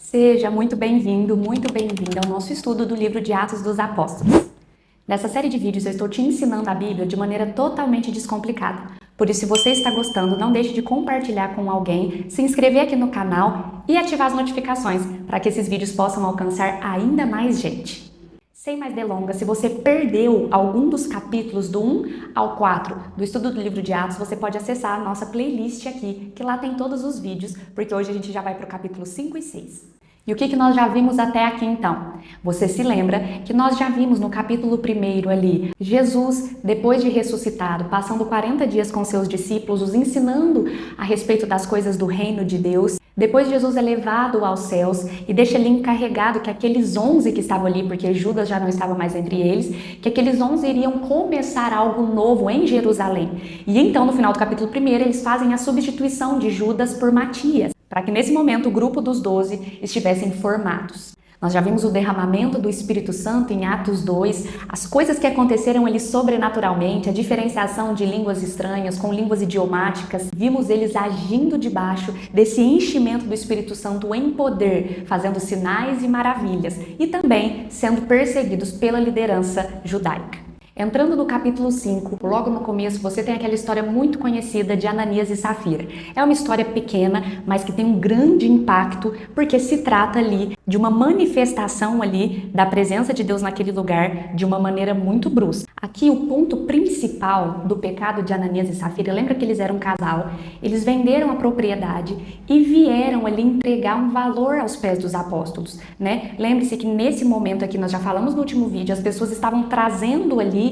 Seja muito bem-vindo, muito bem-vinda ao nosso estudo do livro de Atos dos Apóstolos. Nessa série de vídeos eu estou te ensinando a Bíblia de maneira totalmente descomplicada. Por isso, se você está gostando, não deixe de compartilhar com alguém, se inscrever aqui no canal e ativar as notificações para que esses vídeos possam alcançar ainda mais gente. Sem mais delongas, se você perdeu algum dos capítulos do 1 ao 4 do estudo do livro de Atos, você pode acessar a nossa playlist aqui, que lá tem todos os vídeos, porque hoje a gente já vai para o capítulo 5 e 6. E o que nós já vimos até aqui então? Você se lembra que nós já vimos no capítulo 1 ali, Jesus, depois de ressuscitado, passando 40 dias com seus discípulos, os ensinando a respeito das coisas do reino de Deus. Depois Jesus é levado aos céus e deixa ali encarregado que aqueles 11 que estavam ali, porque Judas já não estava mais entre eles, que aqueles 11 iriam começar algo novo em Jerusalém. E então, no final do capítulo 1, eles fazem a substituição de Judas por Matias, para que nesse momento o grupo dos 12 estivessem formados. Nós já vimos o derramamento do Espírito Santo em Atos 2, as coisas que aconteceram ali sobrenaturalmente, a diferenciação de línguas estranhas com línguas idiomáticas. Vimos eles agindo debaixo desse enchimento do Espírito Santo em poder, fazendo sinais e maravilhas e também sendo perseguidos pela liderança judaica. Entrando no capítulo 5, logo no começo, você tem aquela história muito conhecida de Ananias e Safira. É uma história pequena, mas que tem um grande impacto, porque se trata ali de uma manifestação ali da presença de Deus naquele lugar de uma maneira muito brusca. Aqui o ponto principal do pecado de Ananias e Safira, lembra que eles eram um casal, eles venderam a propriedade e vieram ali entregar um valor aos pés dos apóstolos, né? Lembre-se que nesse momento aqui, nós já falamos no último vídeo, as pessoas estavam trazendo ali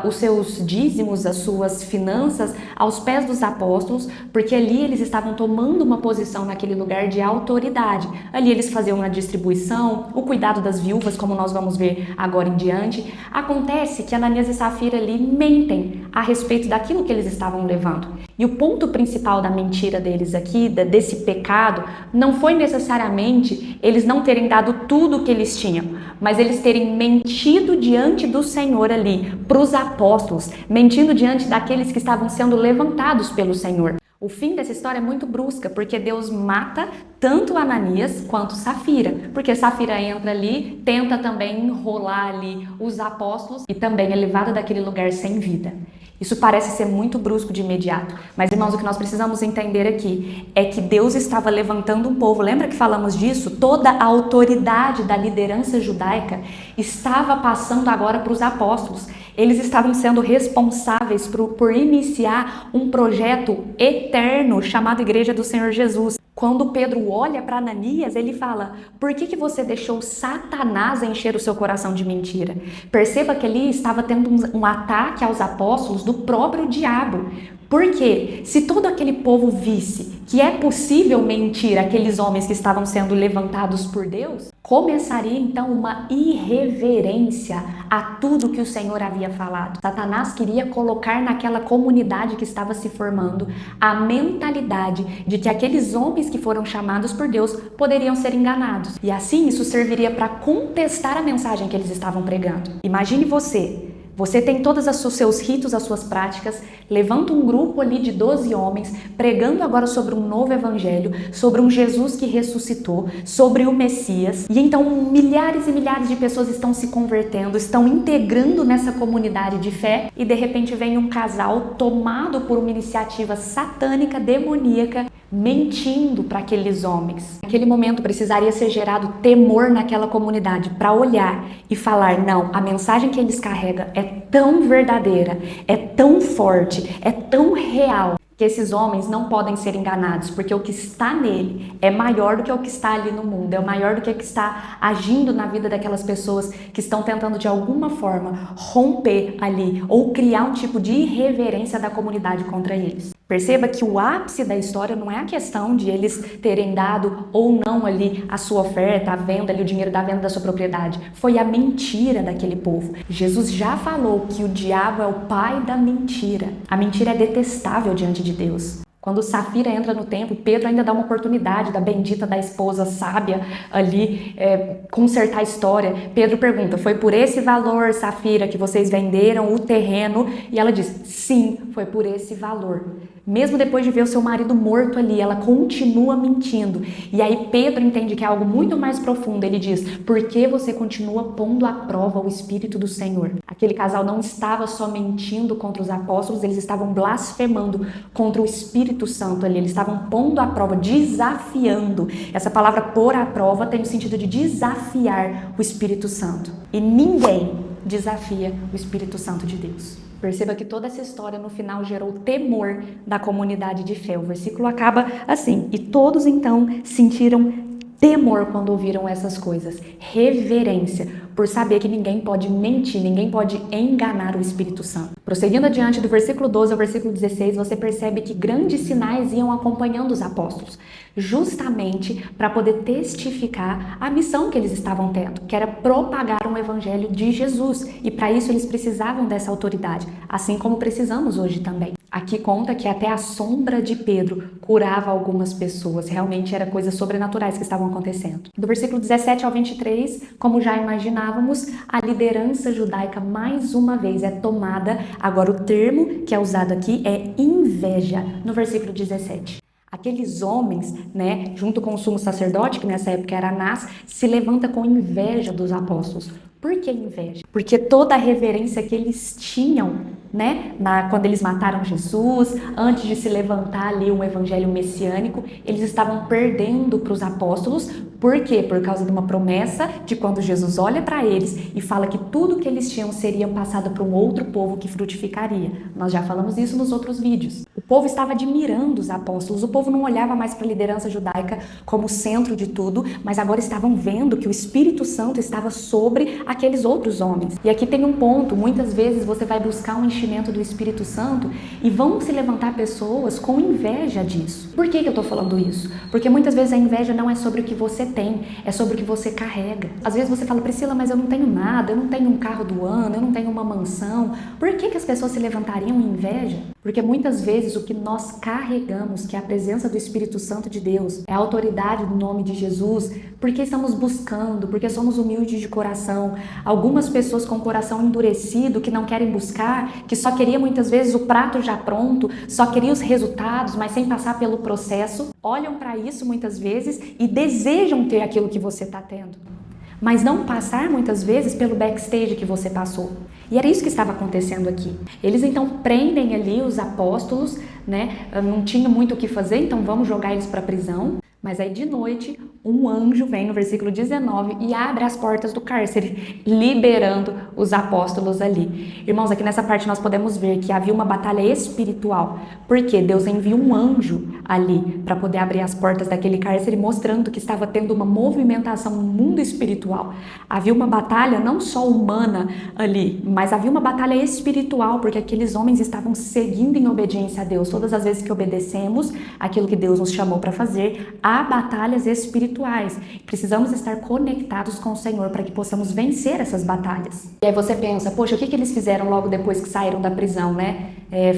os seus dízimos, as suas finanças aos pés dos apóstolos, porque ali eles estavam tomando uma posição naquele lugar de autoridade. Ali eles faziam a distribuição, o cuidado das viúvas, como nós vamos ver agora em diante. Acontece que Ananias e Safira ali mentem a respeito daquilo que eles estavam levando. E o ponto principal da mentira deles aqui, desse pecado, não foi necessariamente eles não terem dado tudo o que eles tinham, mas eles terem mentido diante do Senhor ali, para os apóstolos, mentindo diante daqueles que estavam sendo levantados pelo Senhor. O fim dessa história é muito brusca, porque Deus mata tanto Ananias quanto Safira, porque Safira entra ali, tenta também enrolar ali os apóstolos e também é levada daquele lugar sem vida. Isso parece ser muito brusco de imediato, mas irmãos, o que nós precisamos entender aqui é que Deus estava levantando um povo. Lembra que falamos disso? Toda a autoridade da liderança judaica estava passando agora para os apóstolos. Eles estavam sendo responsáveis por iniciar um projeto eterno chamado Igreja do Senhor Jesus. Quando Pedro olha para Ananias, ele fala: por que você deixou Satanás encher o seu coração de mentira? Perceba que ali estava tendo um ataque aos apóstolos do próprio diabo. Porque se todo aquele povo visse que é possível mentir aqueles homens que estavam sendo levantados por Deus, começaria então uma irreverência a tudo que o Senhor havia falado. Satanás queria colocar naquela comunidade que estava se formando a mentalidade de que aqueles homens que foram chamados por Deus poderiam ser enganados. E assim isso serviria para contestar a mensagem que eles estavam pregando. Imagine você tem todos os seus ritos, as suas práticas, levanta um grupo ali de 12 homens, pregando agora sobre um novo evangelho, sobre um Jesus que ressuscitou, sobre o Messias. E então milhares e milhares de pessoas estão se convertendo, estão integrando nessa comunidade de fé e de repente vem um casal tomado por uma iniciativa satânica, demoníaca, mentindo para aqueles homens. Naquele momento precisaria ser gerado temor naquela comunidade para olhar e falar: não, a mensagem que eles carregam é tão verdadeira, é tão forte, é tão real, que esses homens não podem ser enganados, porque o que está nele é maior do que o que está ali no mundo, é maior do que o que está agindo na vida daquelas pessoas que estão tentando de alguma forma romper ali ou criar um tipo de irreverência da comunidade contra eles. Perceba que o ápice da história não é a questão de eles terem dado ou não ali a sua oferta, a venda ali, o dinheiro da venda da sua propriedade. Foi a mentira daquele povo. Jesus já falou que o diabo é o pai da mentira. A mentira é detestável diante de Deus. Quando Safira entra no templo, Pedro ainda dá uma oportunidade da bendita da esposa sábia ali consertar a história. Pedro pergunta: foi por esse valor, Safira, que vocês venderam o terreno? E ela diz: sim, Foi por esse valor. Mesmo depois de ver o seu marido morto ali, ela continua mentindo. E aí Pedro entende que é algo muito mais profundo. Ele diz, por que você continua pondo à prova o Espírito do Senhor? Aquele casal não estava só mentindo contra os apóstolos, eles estavam blasfemando contra o Espírito Santo ali. Eles estavam pondo à prova, desafiando. Essa palavra pôr à prova tem o sentido de desafiar o Espírito Santo. E ninguém desafia o Espírito Santo de Deus. Perceba que toda essa história no final gerou temor da comunidade de fé. O versículo acaba assim, e todos então sentiram temor quando ouviram essas coisas, reverência, por saber que ninguém pode mentir, ninguém pode enganar o Espírito Santo. Prosseguindo adiante do versículo 12 ao versículo 16, você percebe que grandes sinais iam acompanhando os apóstolos, justamente para poder testificar a missão que eles estavam tendo, que era propagar o evangelho de Jesus, e para isso eles precisavam dessa autoridade, assim como precisamos hoje também. Aqui conta que até a sombra de Pedro curava algumas pessoas, realmente eram coisas sobrenaturais que estavam acontecendo. Do versículo 17 ao 23, como já imaginávamos, a liderança judaica mais uma vez é tomada. Agora o termo que é usado aqui é inveja, no versículo 17. Aqueles homens, junto com o sumo sacerdote, que nessa época era Anás, se levanta com inveja dos apóstolos. Por que inveja? Porque toda a reverência que eles tinham, quando eles mataram Jesus, antes de se levantar ali um evangelho messiânico, eles estavam perdendo para os apóstolos. Por quê? Por causa de uma promessa de quando Jesus olha para eles e fala que tudo que eles tinham seria passado para um outro povo que frutificaria. Nós já falamos isso nos outros vídeos. O povo estava admirando os apóstolos, o povo não olhava mais para a liderança judaica como centro de tudo, mas agora estavam vendo que o Espírito Santo estava sobre aqueles outros homens. E aqui tem um ponto, muitas vezes você vai buscar um enchimento do Espírito Santo e vão se levantar pessoas com inveja disso. Por que eu estou falando isso? Porque muitas vezes a inveja não é sobre o que você tem, é sobre o que você carrega. Às vezes você fala, Priscila, mas eu não tenho nada, eu não tenho um carro do ano, eu não tenho uma mansão. Por que as pessoas se levantariam em inveja? Porque muitas vezes o que nós carregamos, que é a presença do Espírito Santo de Deus, é a autoridade do nome de Jesus, porque estamos buscando, porque somos humildes de coração. Algumas pessoas com o coração endurecido, que não querem buscar, que só queria muitas vezes o prato já pronto, só queria os resultados, mas sem passar pelo processo, olham para isso muitas vezes e desejam ter aquilo que você está tendo, mas não passar muitas vezes pelo backstage que você passou. E era isso que estava acontecendo aqui. Eles então prendem ali os apóstolos, não tinha muito o que fazer, então vamos jogar eles para a prisão. Mas aí de noite, um anjo vem no versículo 19 e abre as portas do cárcere, liberando os apóstolos ali. Irmãos, aqui nessa parte nós podemos ver que havia uma batalha espiritual, porque Deus envia um anjo ali para poder abrir as portas daquele cárcere, mostrando que estava tendo uma movimentação no mundo espiritual. Havia uma batalha não só humana ali, mas havia uma batalha espiritual, porque aqueles homens estavam seguindo em obediência a Deus. Todas as vezes que obedecemos aquilo que Deus nos chamou para fazer, há batalhas espirituais. Precisamos estar conectados com o Senhor para que possamos vencer essas batalhas. E aí você pensa, poxa, o que eles fizeram logo depois que saíram da prisão,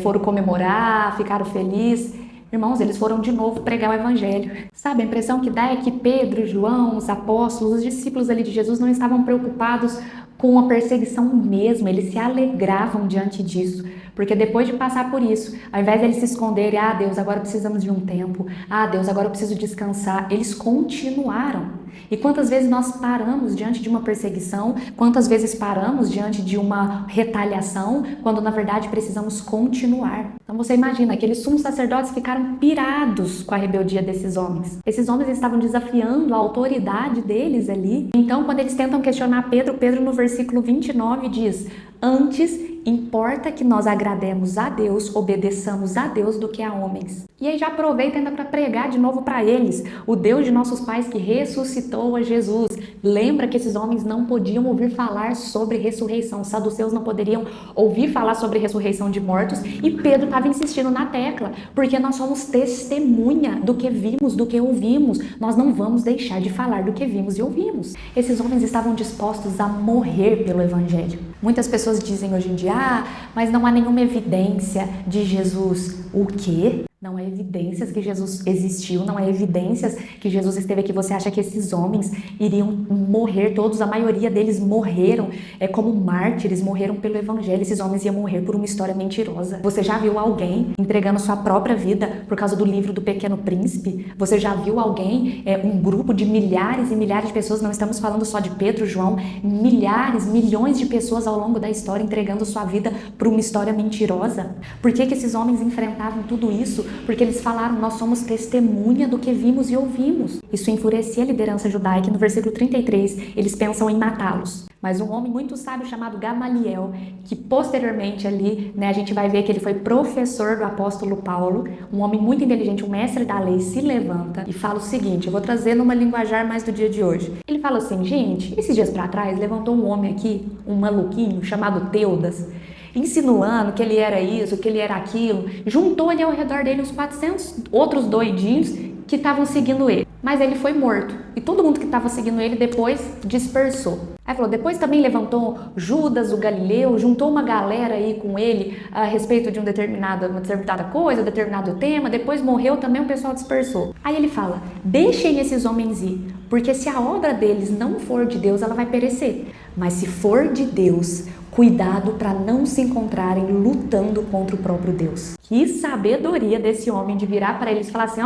foram comemorar, ficaram felizes. Irmãos, eles foram de novo pregar o evangelho. Sabe, a impressão que dá é que Pedro, João, os apóstolos, os discípulos ali de Jesus não estavam preocupados com a perseguição mesmo, eles se alegravam diante disso, porque depois de passar por isso, ao invés de eles se esconderem, Deus, agora precisamos de um tempo, Deus, agora eu preciso descansar, eles continuaram. E quantas vezes nós paramos diante de uma perseguição, quantas vezes paramos diante de uma retaliação, quando na verdade precisamos continuar. Então você imagina, aqueles sumos sacerdotes ficaram pirados com a rebeldia desses homens. Esses homens estavam desafiando a autoridade deles ali. Então quando eles tentam questionar Pedro, Pedro no versículo 29 diz, antes importa que nós agrademos a Deus, obedeçamos a Deus do que a homens. E aí já aproveita ainda para pregar de novo para eles, o Deus de nossos pais que ressuscitou a Jesus. Lembra que esses homens não podiam ouvir falar sobre ressurreição, os saduceus não poderiam ouvir falar sobre ressurreição de mortos, e Pedro estava insistindo na tecla, porque nós somos testemunha do que vimos, do que ouvimos, nós não vamos deixar de falar do que vimos e ouvimos. Esses homens estavam dispostos a morrer pelo evangelho. Muitas pessoas dizem hoje em dia, mas não há nenhuma evidência de Jesus. O quê? Não há evidências que Jesus existiu, não há evidências que Jesus esteve aqui. Você acha que esses homens iriam morrer, todos, a maioria deles morreram como mártires, morreram pelo evangelho. Esses homens iam morrer por uma história mentirosa. Você já viu alguém entregando sua própria vida por causa do livro do Pequeno Príncipe? Você já viu alguém, um grupo de milhares e milhares de pessoas, não estamos falando só de Pedro, João, milhares, milhões de pessoas ao longo da história entregando sua vida por uma história mentirosa? Por que esses homens enfrentavam tudo isso? Porque eles falaram, nós somos testemunha do que vimos e ouvimos. Isso enfurecia a liderança judaica e no versículo 33 eles pensam em matá-los. Mas um homem muito sábio chamado Gamaliel, que posteriormente ali, a gente vai ver que ele foi professor do apóstolo Paulo, um homem muito inteligente, um mestre da lei, se levanta e fala o seguinte, eu vou trazer numa linguajar mais do dia de hoje. Ele fala assim, gente, esses dias para trás levantou um homem aqui, um maluquinho chamado Teudas, insinuando que ele era isso, que ele era aquilo, juntou ali ao redor dele uns 400 outros doidinhos que estavam seguindo ele. Mas ele foi morto e todo mundo que estava seguindo ele depois dispersou. Aí falou, depois também levantou Judas, o Galileu, juntou uma galera aí com ele a respeito de uma determinada coisa, determinado tema, depois morreu também, o pessoal dispersou. Aí ele fala, deixem esses homens ir, porque se a obra deles não for de Deus, ela vai perecer. Mas se for de Deus, cuidado para não se encontrarem lutando contra o próprio Deus. Que sabedoria desse homem de virar para eles e falar assim,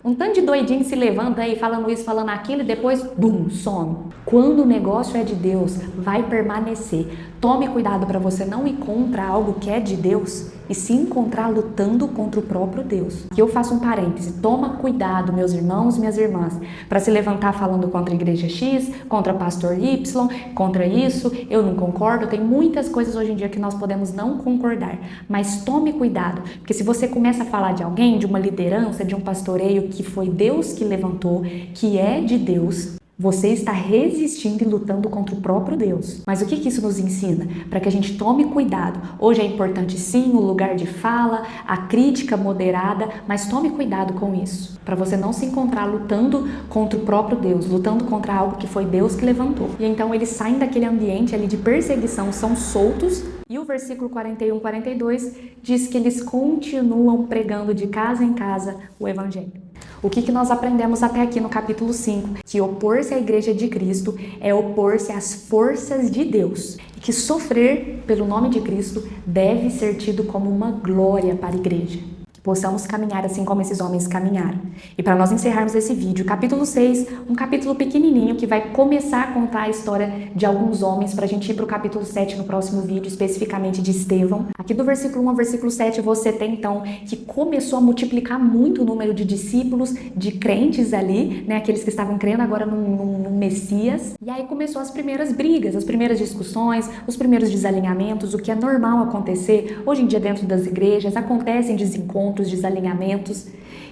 um tanto de doidinho se levanta aí falando isso, falando aquilo e depois, bum, some. Quando o negócio é de Deus, vai permanecer. Tome cuidado para você não ir contra algo que é de Deus e se encontrar lutando contra o próprio Deus. Aqui eu faço um parêntese. Toma cuidado, meus irmãos, minhas irmãs, para se levantar falando contra a igreja X, contra pastor Y, contra isso, eu não concordo. Tem muitas coisas hoje em dia que nós podemos não concordar, mas tome cuidado, porque se você começa a falar de alguém, de uma liderança, de um pastoreio que foi Deus que levantou, que é de Deus, você está resistindo e lutando contra o próprio Deus. Mas o que isso nos ensina? Para que a gente tome cuidado. Hoje é importante sim o lugar de fala, a crítica moderada, mas tome cuidado com isso. Para você não se encontrar lutando contra o próprio Deus, lutando contra algo que foi Deus que levantou. E então eles saem daquele ambiente ali de perseguição, são soltos. E o versículo 41, 42 diz que eles continuam pregando de casa em casa o evangelho. O que nós aprendemos até aqui no capítulo 5? Que opor-se à igreja de Cristo é opor-se às forças de Deus. E que sofrer pelo nome de Cristo deve ser tido como uma glória para a igreja. Possamos caminhar assim como esses homens caminharam. E para nós encerrarmos esse vídeo, capítulo 6, um capítulo pequenininho que vai começar a contar a história de alguns homens, para a gente ir para o capítulo 7 no próximo vídeo, especificamente de Estevão. Aqui do versículo 1 ao versículo 7 você tem então que começou a multiplicar muito o número de discípulos, de crentes ali, aqueles que estavam crendo agora no Messias. E aí começou as primeiras brigas, as primeiras discussões, os primeiros desalinhamentos, o que é normal acontecer. Hoje em dia dentro das igrejas acontecem desencontros, desalinhamentos.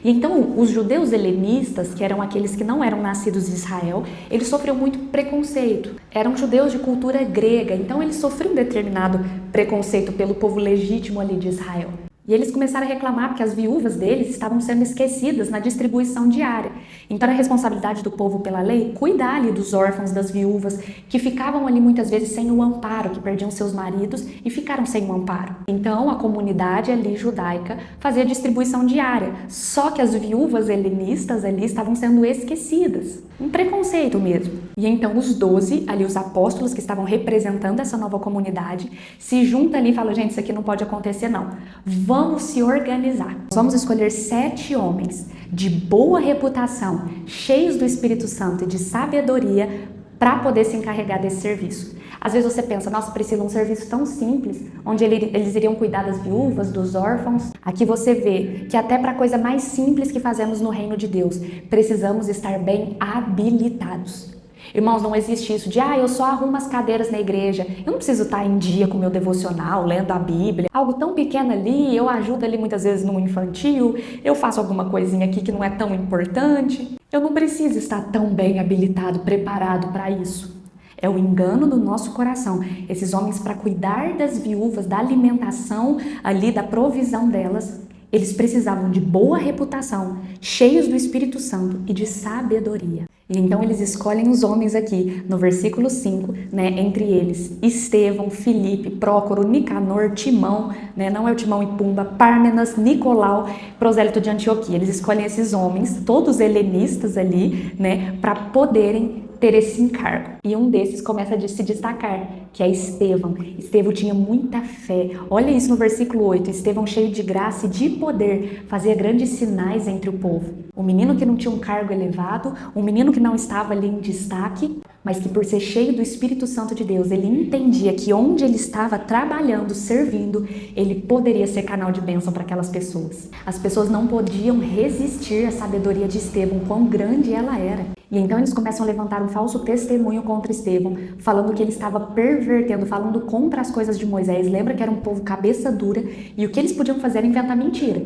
E então os judeus helenistas, que eram aqueles que não eram nascidos em Israel, eles sofriam muito preconceito. Eram judeus de cultura grega, então eles sofriam um determinado preconceito pelo povo legítimo ali de Israel. E eles começaram a reclamar porque as viúvas deles estavam sendo esquecidas na distribuição diária. Então era a responsabilidade do povo pela lei cuidar ali dos órfãos, das viúvas, que ficavam ali muitas vezes sem o amparo, que perdiam seus maridos e ficaram sem o amparo. Então a comunidade ali judaica fazia a distribuição diária, só que as viúvas helenistas ali estavam sendo esquecidas. Um preconceito mesmo. E então os 12, ali os apóstolos que estavam representando essa nova comunidade, se juntam ali e falam, gente, isso aqui não pode acontecer não. Vamos se organizar. Vamos escolher 7 homens de boa reputação, cheios do Espírito Santo e de sabedoria para poder se encarregar desse serviço. Às vezes você pensa, nossa, Priscila, um serviço tão simples, onde eles iriam cuidar das viúvas, dos órfãos. Aqui você vê que até para a coisa mais simples que fazemos no reino de Deus, precisamos estar bem habilitados. Irmãos, não existe isso de, eu só arrumo as cadeiras na igreja, eu não preciso estar em dia com o meu devocional, lendo a Bíblia. Algo tão pequeno ali, eu ajudo ali muitas vezes no infantil, eu faço alguma coisinha aqui que não é tão importante. Eu não preciso estar tão bem habilitado, preparado para isso. É o engano do nosso coração. Esses homens, para cuidar das viúvas, da alimentação ali, da provisão delas, Eles precisavam de boa reputação, cheios do Espírito Santo e de sabedoria. E então eles escolhem os homens aqui, no versículo 5, entre eles Estevão, Filipe, Prócoro, Nicanor, Timão, não é o Timão e Pumba, Pármenas, Nicolau, prosélito de Antioquia. Eles escolhem esses homens, todos helenistas ali, para poderem ter esse encargo. E um desses começa a se destacar, que é Estevão. Estevão tinha muita fé. Olha isso no versículo 8. Estevão, cheio de graça e de poder, fazia grandes sinais entre o povo. Um menino que não tinha um cargo elevado, um menino que não estava ali em destaque, mas que por ser cheio do Espírito Santo de Deus, ele entendia que onde ele estava trabalhando, servindo, ele poderia ser canal de bênção para aquelas pessoas. As pessoas não podiam resistir à sabedoria de Estevão, quão grande ela era. E então eles começam a levantar um falso testemunho contra Estevão, falando que ele estava pervertendo, falando contra as coisas de Moisés. Lembra que era um povo cabeça dura e o que eles podiam fazer era inventar mentira.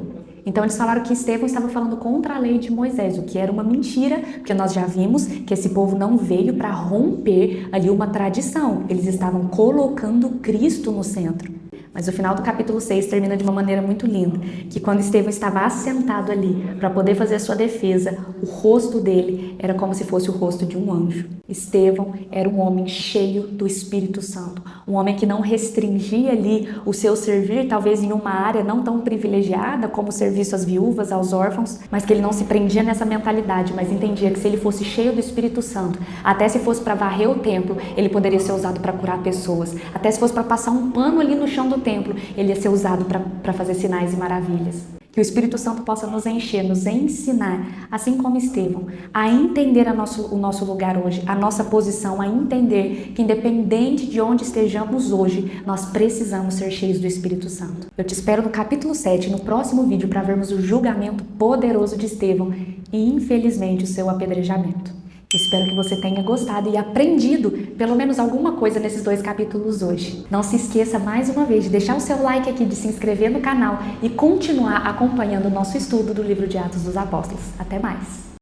Então eles falaram que Estevão estava falando contra a lei de Moisés, o que era uma mentira, porque nós já vimos que esse povo não veio para romper ali uma tradição. Eles estavam colocando Cristo no centro. Mas o final do capítulo 6 termina de uma maneira muito linda, que quando Estevão estava assentado ali para poder fazer a sua defesa, o rosto dele era como se fosse o rosto de um anjo. Estevão era um homem cheio do Espírito Santo, um homem que não restringia ali o seu servir, talvez em uma área não tão privilegiada como o serviço às viúvas, aos órfãos, mas que ele não se prendia nessa mentalidade, mas entendia que se ele fosse cheio do Espírito Santo, até se fosse para varrer o templo, ele poderia ser usado para curar pessoas, até se fosse para passar um pano ali no chão do templo, ele ia ser usado para fazer sinais e maravilhas. Que o Espírito Santo possa nos encher, nos ensinar, assim como Estevão, a entender o nosso lugar hoje, a nossa posição, a entender que independente de onde estejamos hoje, nós precisamos ser cheios do Espírito Santo. Eu te espero no capítulo 7, no próximo vídeo, para vermos o julgamento poderoso de Estevão e, infelizmente, o seu apedrejamento. Espero que você tenha gostado e aprendido pelo menos alguma coisa nesses 2 capítulos hoje. Não se esqueça mais uma vez de deixar o seu like aqui, de se inscrever no canal e continuar acompanhando o nosso estudo do livro de Atos dos Apóstolos. Até mais!